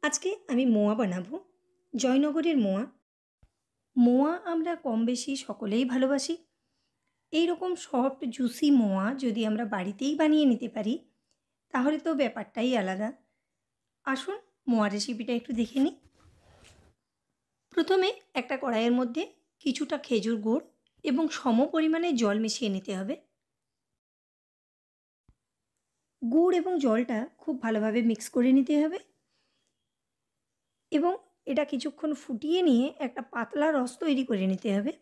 আজকে আমি মোয়া বানাবো। জয়নগরের মোয়া। মোয়া আমরা কম বেশি সকলেই ভালোবাসি। এই রকম সফট জুসি মোয়া যদি আমরা বাড়িতেই বানিয়ে নিতে পারি তাহলে তো ব্যাপারটাই আলাদা। আসুন মোয়া রেসিপিটা একটু দেখে নিই। প্রথমে একটা কড়াইয়ের মধ্যে কিছুটা খেজুর গুড় এবং সম পরিমাণে জল মিশিয়ে নিতে হবে। গুড় এবং জলটা খুব ভালোভাবে মিক্স করে নিতে হবে এবং এটা কিছুক্ষণ ফুটিয়ে নিয়ে একটা পাতলা রস তৈরি করে নিতে হবে।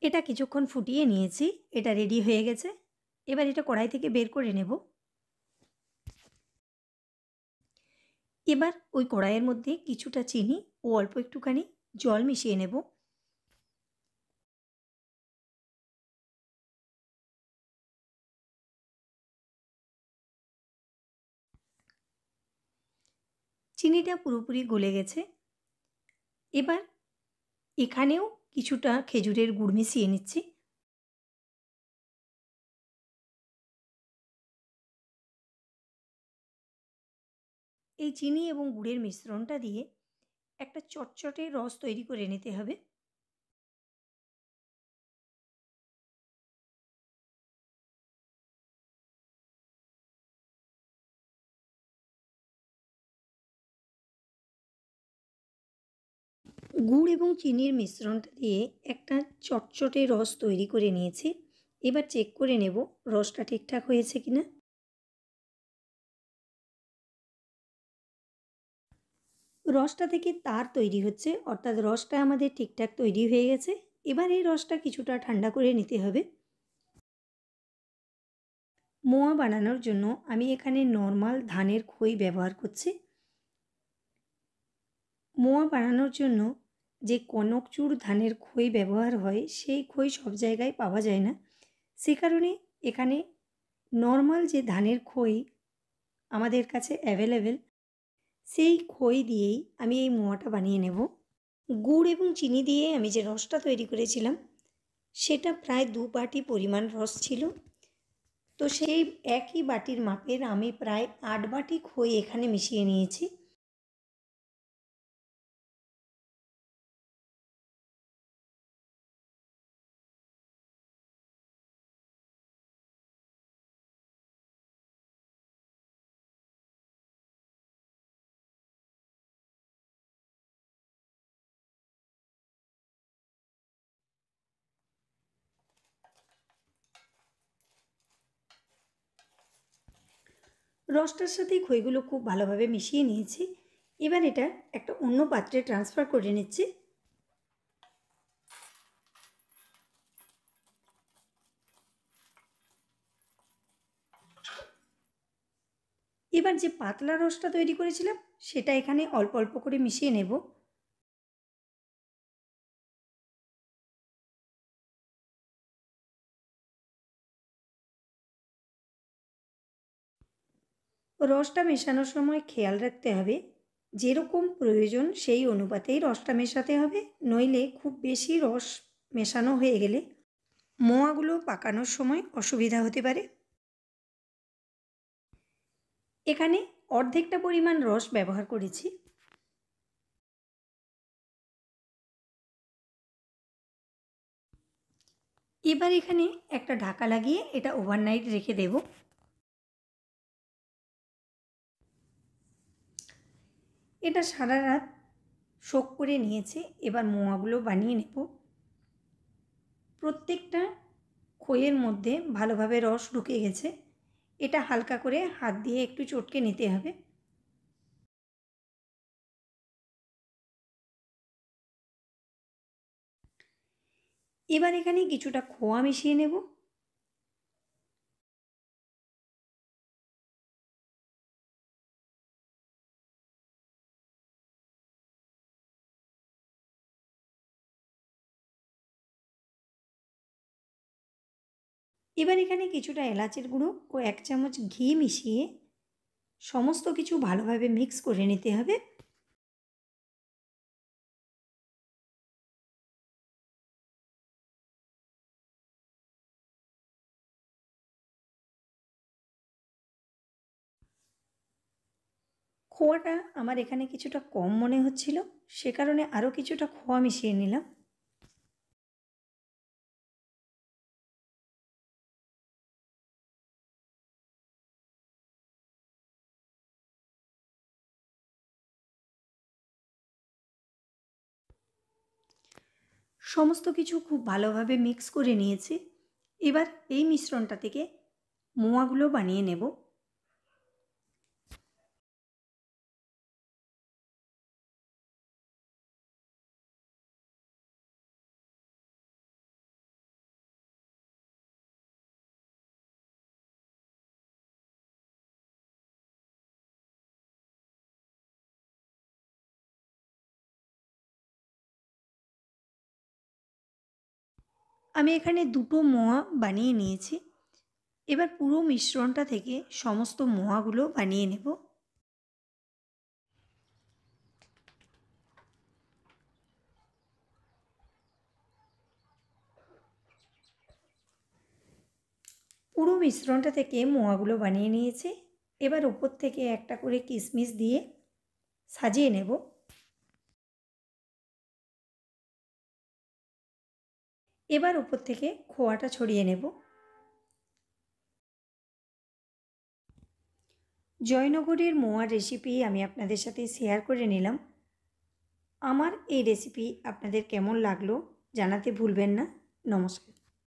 এটা কিছুক্ষণ ফুটিয়ে নিয়েছি, এটা রেডি হয়ে গেছে। এবার এটা কড়াই থেকে বের করে নেব। এবার ওই কড়াইয়ের মধ্যে কিছুটা চিনি ও অল্প একটুখানি জল মিশিয়ে নেব। চিনিটা পুরোপুরি গলে গেছে। এবার এখানেও কিছুটা খেজুরের গুড় মিশিয়ে নিচ্ছি। এই চিনি এবং গুড়ের মিশ্রণটা দিয়ে একটা চটচটে রস তৈরি করে নিতে হবে। গুড় এবং চিনির মিশ্রণটা দিয়ে একটা চটচটে রস তৈরি করে নিয়েছি। এবার চেক করে নেব রসটা ঠিকঠাক হয়েছে কিনা। রসটা থেকে তার তৈরি হচ্ছে, অর্থাৎ রসটা আমাদের ঠিকঠাক তৈরি হয়ে গেছে। এবার এই রসটা কিছুটা ঠান্ডা করে নিতে হবে। মোয়া বানানোর জন্য আমি এখানে নর্মাল ধানের খই ব্যবহার করছি। মোয়া বানানোর জন্য যে কনকচুর ধানের খই ব্যবহার হয় সেই খই সব জায়গায় পাওয়া যায় না। সে কারণে এখানে নর্মাল যে ধানের খই আমাদের কাছে অ্যাভেলেবেল সেই খই দিয়েই আমি এই মোয়াটা বানিয়ে নেব। গুড় এবং চিনি দিয়ে আমি যে রসটা তৈরি করেছিলাম সেটা প্রায় 2 বাটি পরিমাণ রস ছিল। তো সেই একই বাটির মাপের আমি প্রায় 8 বাটি খই এখানে মিশিয়ে নিয়েছি। রসটার সাথে খইগুলো খুব ভালোভাবে মিশিয়ে নিয়েছি। এবার এটা একটা অন্য পাত্রে ট্রান্সফার করে নিচ্ছি। এবার যে পাতলা রসটা তৈরি করেছিলাম সেটা এখানে অল্প অল্প করে মিশিয়ে নেব। রসটা মেশানোর সময় খেয়াল রাখতে হবে যেরকম প্রয়োজন সেই অনুপাতেই রসটা মেশাতে হবে, নইলে খুব বেশি রস মেশানো হয়ে গেলে মোয়াগুলো পাকানোর সময় অসুবিধা হতে পারে। এখানে অর্ধেকটা পরিমাণ রস ব্যবহার করেছি। এবার এখানে একটা ঢাকা লাগিয়ে এটা ওভারনাইট রেখে দেব। এটা সারা রাত সোক করে নিয়েছে। এবার মোয়াগুলো বানিয়ে নেব। প্রত্যেকটা খইয়ের মধ্যে ভালোভাবে রস ঢুকে গেছে। এটা হালকা করে হাত দিয়ে একটু চটকে নিতে হবে। এবার এখানে কিছুটা খোয়া মিশিয়ে নেব। এবার এখানে কিছুটা এলাচের গুঁড়ো ও 1 চামচ ঘি মিশিয়ে সমস্ত কিছু ভালোভাবে মিক্স করে নিতে হবে। খোয়াটা আমার এখানে কিছুটা কম মনে হচ্ছিল, সে কারণে আরও কিছুটা খোয়া মিশিয়ে নিলাম। সমস্ত কিছু খুব ভালোভাবে মিক্স করে নিয়েছি। এবার এই মিশ্রণটা থেকে মোয়াগুলো বানিয়ে নেব। আমি এখানে দুটো মোয়া বানিয়ে নিয়েছি। এবার পুরো মিশ্রণটা থেকে সমস্ত মোয়াগুলো বানিয়ে নেব। পুরো মিশ্রণটা থেকে মোয়াগুলো বানিয়ে নিয়েছি। এবার উপর থেকে একটা করে কিশমিশ দিয়ে সাজিয়ে নেব। এবার উপর থেকে খোয়াটা ছড়িয়ে নেব। জয়নগরের মোয়ার রেসিপি আমি আপনাদের সাথে শেয়ার করে নিলাম। আমার এই রেসিপি আপনাদের কেমন লাগলো জানাতে ভুলবেন না। নমস্কার।